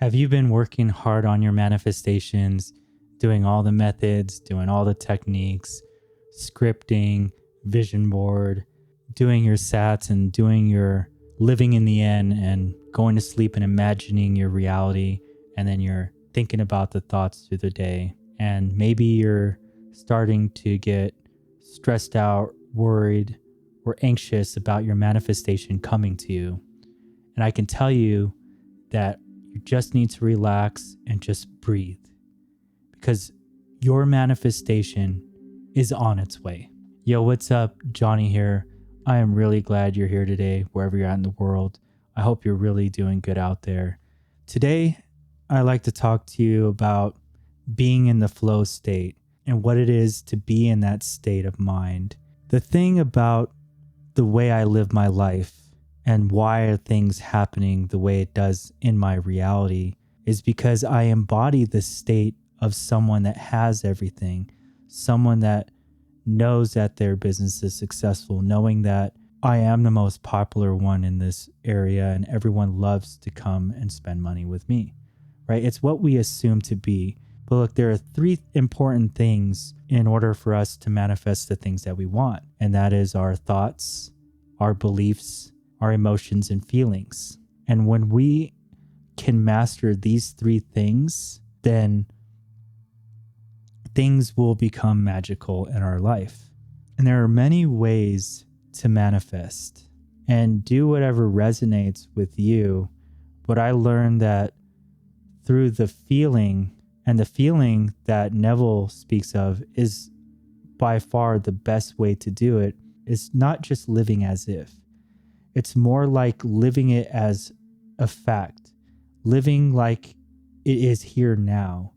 Have you been working hard on your manifestations, doing all the methods, doing all the techniques, scripting, vision board, doing your sats and doing your living in the end and going to sleep and imagining your reality, and then you're thinking about the thoughts through the day, and maybe you're starting to get stressed out, worried, or anxious about your manifestation coming to you. And I can tell you that you just need to relax and just breathe, because your manifestation is on its way. Yo, what's up? Johnny here. I am really glad you're here today, wherever you're at in the world. I hope you're really doing good out there. Today, I'd like to talk to you about being in the flow state and what it is to be in that state of mind. The thing about the way I live my life and why are things happening the way it does in my reality is because I embody the state of someone that has everything, someone that knows that their business is successful, knowing that I am the most popular one in this area and everyone loves to come and spend money with me, right? It's what we assume to be. But look, there are three important things in order for us to manifest the things that we want. And that is our thoughts, our beliefs, our emotions and feelings. And when we can master these three things, then things will become magical in our life. And there are many ways to manifest and do whatever resonates with you. But I learned that through the feeling, and the feeling that Neville speaks of is by far the best way to do it, is not just living as if. It's more like living it as a fact, living like it is here now.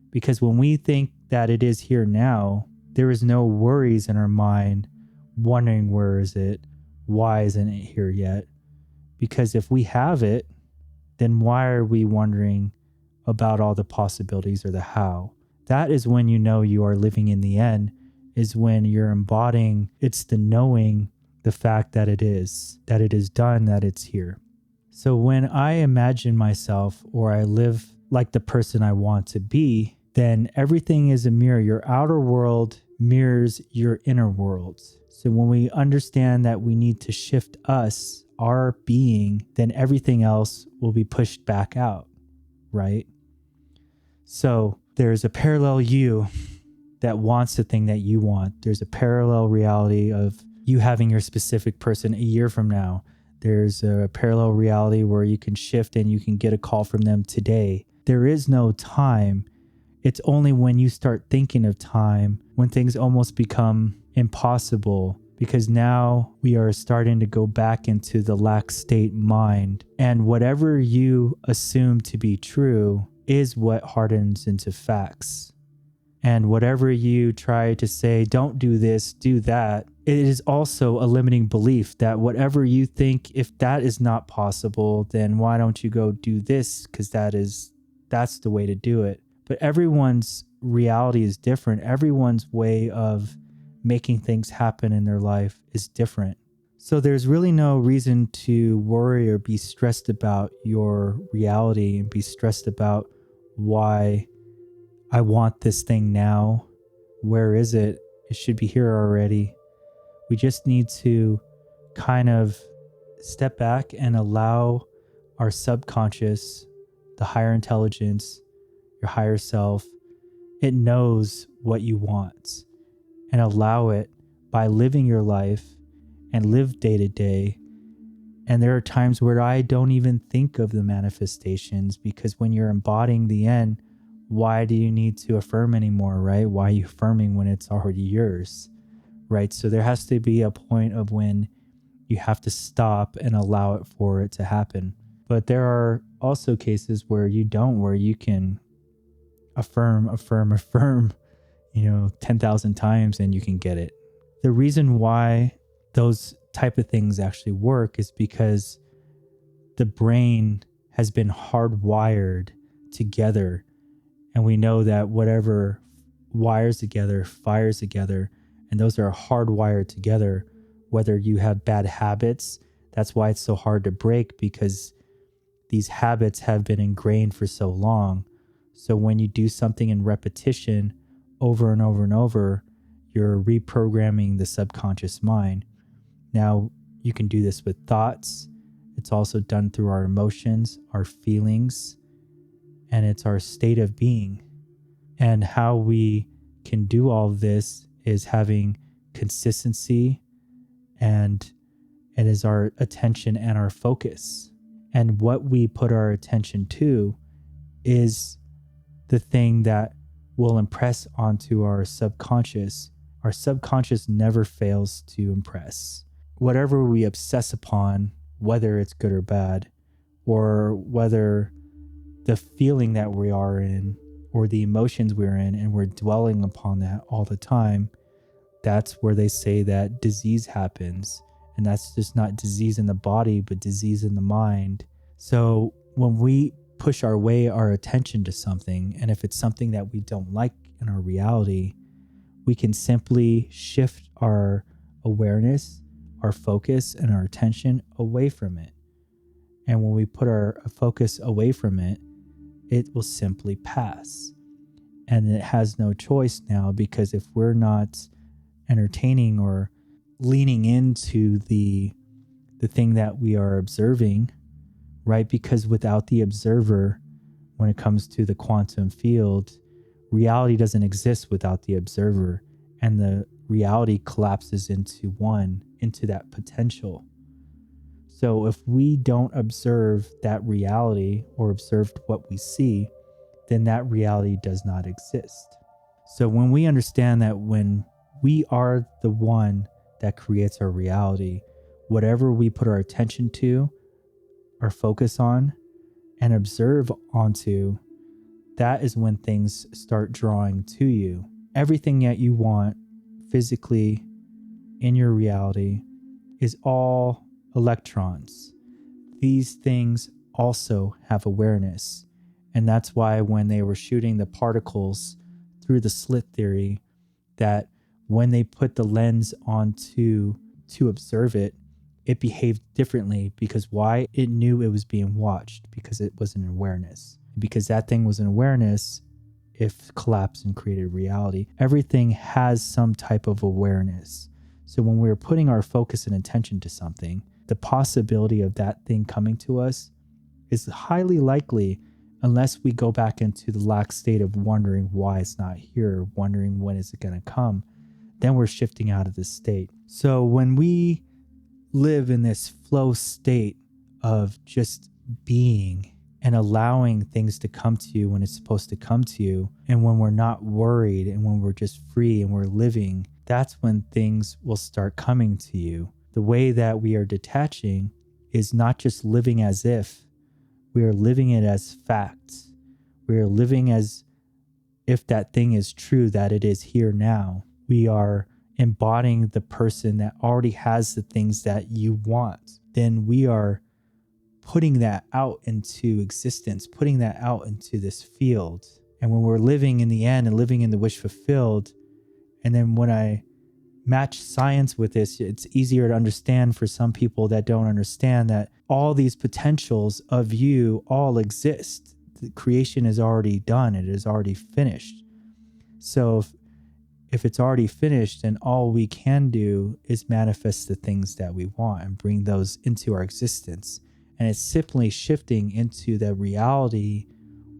Because when we think that it is here now, there is no worries in our mind wondering where is it, why isn't it here yet? Because if we have it, then why are we wondering about all the possibilities or the how? That is when you know you are living in the end, is when you're embodying, it's the knowing the fact that it is done, that it's here. So when I imagine myself or I live like the person I want to be, then everything is a mirror. Your outer world mirrors your inner world. So when we understand that we need to shift us, our being, then everything else will be pushed back out, right? So there's a parallel you that wants the thing that you want. There's a parallel reality of you having your specific person a year from now. There's a parallel reality where you can shift and you can get a call from them today. There is no time. It's only when you start thinking of time when things almost become impossible, because now we are starting to go back into the lax state mind. And whatever you assume to be true is what hardens into facts. And whatever you try to say, don't do this, do that, it is also a limiting belief that whatever you think, if that is not possible, then why don't you go do this? Because that's the way to do it. But everyone's reality is different. Everyone's way of making things happen in their life is different. So there's really no reason to worry or be stressed about your reality and be stressed about why I want this thing now. Where is it? It should be here already. We just need to kind of step back and allow our subconscious, the higher intelligence, your higher self, it knows what you want, and allow it by living your life and live day to day. And there are times where I don't even think of the manifestations, because when you're embodying the end, why do you need to affirm anymore, right? Why are you affirming when it's already yours, right? So there has to be a point of when you have to stop and allow it for it to happen. But there are also cases where you don't, where you can affirm, 10,000 times and you can get it. The reason why those type of things actually work is because the brain has been hardwired together. And we know that whatever wires together, fires together, and those are hardwired together. Whether you have bad habits, that's why it's so hard to break, because these habits have been ingrained for so long. So when you do something in repetition over and over and over, you're reprogramming the subconscious mind. Now, you can do this with thoughts. It's also done through our emotions, our feelings, and it's our state of being. And how we can do all of this is having consistency, and it is our attention and our focus. And what we put our attention to is the thing that will impress onto our subconscious. Our subconscious never fails to impress. Whatever we obsess upon, whether it's good or bad, or whether the feeling that we are in or the emotions we're in, and we're dwelling upon that all the time, that's where they say that disease happens. And that's just not disease in the body, but disease in the mind. So when we push our attention to something, and if it's something that we don't like in our reality, we can simply shift our awareness, our focus, and our attention away from it. And when we put our focus away from it, it will simply pass. And it has no choice now, because if we're not entertaining or leaning into the thing that we are observing, right? Because without the observer, when it comes to the quantum field, reality doesn't exist without the observer, and the reality collapses into one, into that potential. So if we don't observe that reality or observe what we see, then that reality does not exist. So when we understand that when we are the one that creates our reality, whatever we put our attention to, our focus on, and observe onto, that is when things start drawing to you. Everything that you want physically in your reality is all electrons. These things also have awareness. And that's why when they were shooting the particles through the slit theory, that when they put the lens onto to observe it, it behaved differently. Because why? It knew it was being watched, because it was an awareness. Because that thing was an awareness, if collapsed and created reality. Everything has some type of awareness. So when we're putting our focus and attention to something, the possibility of that thing coming to us is highly likely, unless we go back into the lax state of wondering why it's not here, wondering when is it going to come. Then we're shifting out of this state. So when we live in this flow state of just being and allowing things to come to you when it's supposed to come to you, and when we're not worried, and when we're just free and we're living, that's when things will start coming to you. The way that we are detaching is not just living as if, we are living it as facts. We are living as if that thing is true, that it is here now. We are embodying the person that already has the things that you want. Then we are putting that out into existence, putting that out into this field. And when we're living in the end and living in the wish fulfilled, and then when I match science with this, it's easier to understand for some people that don't understand that all these potentials of you all exist. The creation is already done. It is already finished. So if it's already finished, then all we can do is manifest the things that we want and bring those into our existence. And it's simply shifting into the reality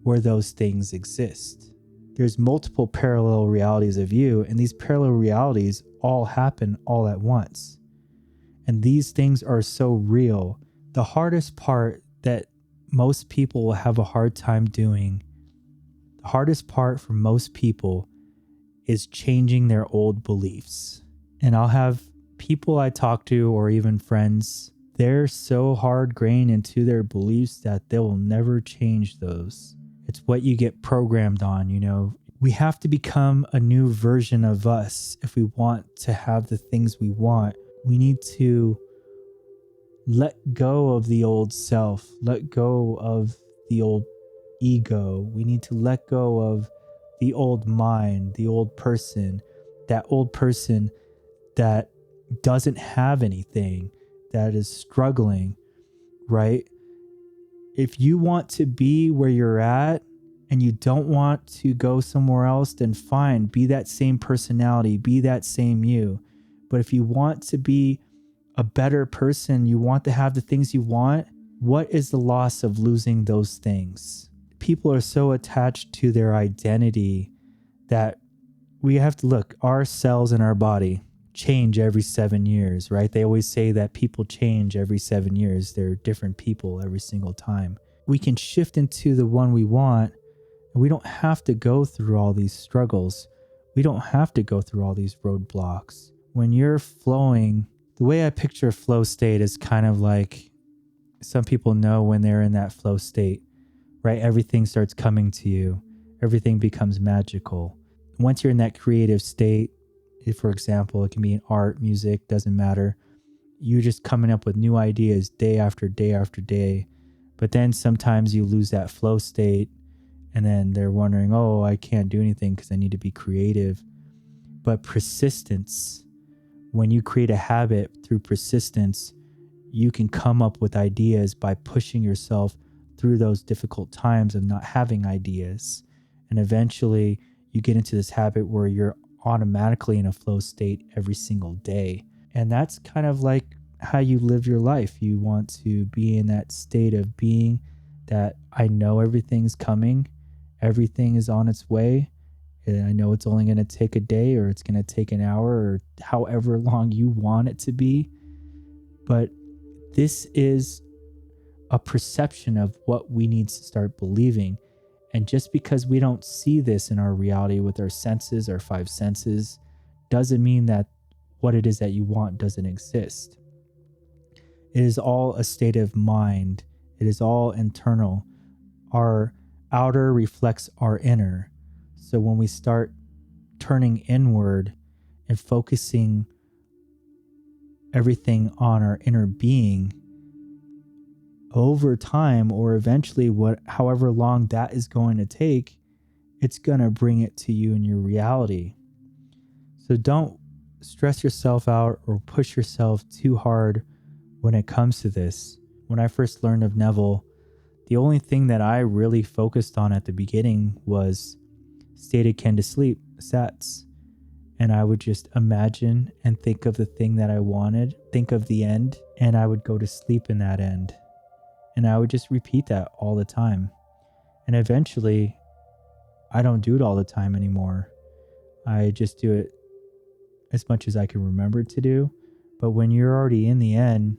where those things exist. There's multiple parallel realities of you, and these parallel realities all happen all at once. And these things are so real. The hardest part that most people will have a hard time doing, the hardest part for most people is changing their old beliefs. And I'll have people I talk to, or even friends, they're so hard-grained into their beliefs that they will never change those. It's what you get programmed on, you know. We have to become a new version of us if we want to have the things we want. We need to let go of the old self, let go of the old ego. We need to let go of the old mind, the old person that doesn't have anything, that is struggling, right? If you want to be where you're at and you don't want to go somewhere else, then fine, be that same personality, be that same you. But if you want to be a better person, you want to have the things you want, what is the loss of losing those things? People are so attached to their identity that we have to look, our cells in our body change every 7 years, right? They always say that people change every 7 years. They're different people every single time. We can shift into the one we want, and we don't have to go through all these struggles. We don't have to go through all these roadblocks. When you're flowing, the way I picture a flow state is kind of like, some people know when they're in that flow state, right? Everything starts coming to you. Everything becomes magical. Once you're in that creative state, for example, it can be in art, music, doesn't matter. You're just coming up with new ideas day after day after day. But then sometimes you lose that flow state, and then they're wondering, oh, I can't do anything because I need to be creative. But persistence, when you create a habit through persistence, you can come up with ideas by pushing yourself through those difficult times of not having ideas. And eventually you get into this habit where you're automatically in a flow state every single day. And that's kind of like how you live your life. You want to be in that state of being that I know everything's coming, everything is on its way, and I know it's only going to take a day, or it's going to take an hour, or however long you want it to be. But this is a perception of what we need to start believing. And just because we don't see this in our reality with our senses, our 5 senses, doesn't mean that what it is that you want doesn't exist. It is all a state of mind. It is all internal. Our outer reflects our inner. So when we start turning inward and focusing everything on our inner being, over time, or eventually, however long that is going to take, it's going to bring it to you in your reality. So don't stress yourself out or push yourself too hard when it comes to this. When I first learned of Neville, the only thing that I really focused on at the beginning was state akin to sleep, SATs. And I would just imagine and think of the thing that I wanted, think of the end, and I would go to sleep in that end. And I would just repeat that all the time. And eventually, I don't do it all the time anymore. I just do it as much as I can remember to do. But when you're already in the end,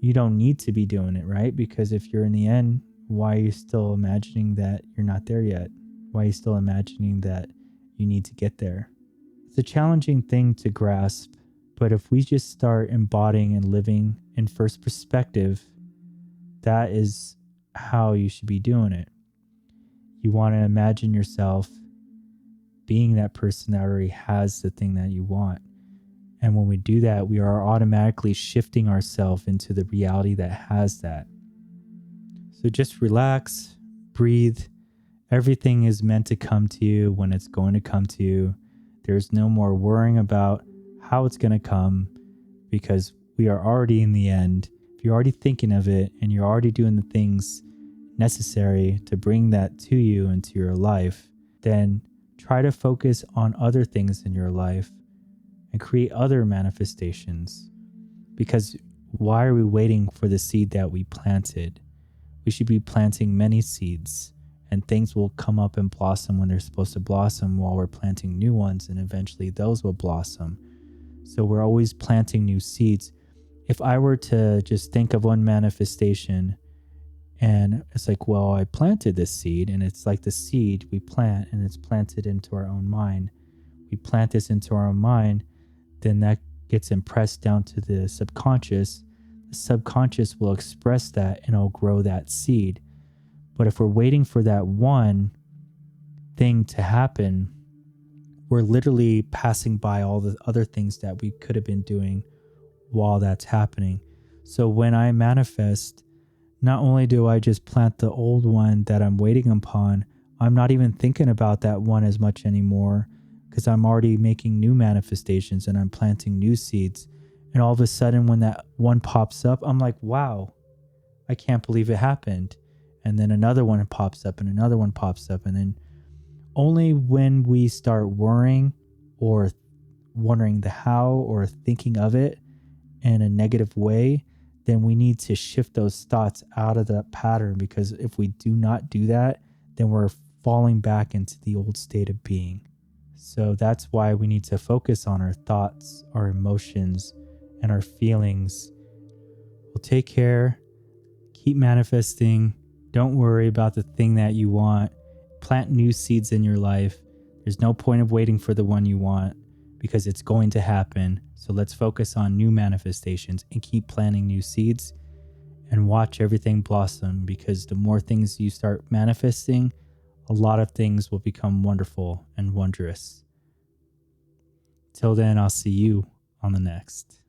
you don't need to be doing it, right? Because if you're in the end, why are you still imagining that you're not there yet? Why are you still imagining that you need to get there? It's a challenging thing to grasp, but if we just start embodying and living in first perspective, that is how you should be doing it. You want to imagine yourself being that person that already has the thing that you want. And when we do that, we are automatically shifting ourselves into the reality that has that. So just relax, breathe. Everything is meant to come to you when it's going to come to you. There's no more worrying about how it's going to come, because we are already in the end. If you're already thinking of it and you're already doing the things necessary to bring that to you into your life, then try to focus on other things in your life and create other manifestations. Because why are we waiting for the seed that we planted? We should be planting many seeds, and things will come up and blossom when they're supposed to blossom, while we're planting new ones, and eventually those will blossom. So we're always planting new seeds. If I were to just think of one manifestation, and it's like, well, I planted this seed, and it's like the seed we plant, and it's planted into our own mind. We plant this into our own mind, then that gets impressed down to the subconscious. The subconscious will express that, and it'll grow that seed. But if we're waiting for that one thing to happen, we're literally passing by all the other things that we could have been doing while that's happening. So when I manifest, not only do I just plant the old one that I'm waiting upon, I'm not even thinking about that one as much anymore, because I'm already making new manifestations and I'm planting new seeds. And all of a sudden, when that one pops up, I'm like, wow, I can't believe it happened. And then another one pops up and another one pops up. And then only when we start worrying or wondering the how or thinking of it in a negative way, then we need to shift those thoughts out of that pattern, because if we do not do that, then we're falling back into the old state of being. So that's why we need to focus on our thoughts, our emotions, and our feelings. Well, take care. Keep manifesting. Don't worry about the thing that you want. Plant new seeds in your life. There's no point of waiting for the one you want, because it's going to happen. So let's focus on new manifestations and keep planting new seeds and watch everything blossom, because the more things you start manifesting, a lot of things will become wonderful and wondrous. Till then, I'll see you on the next.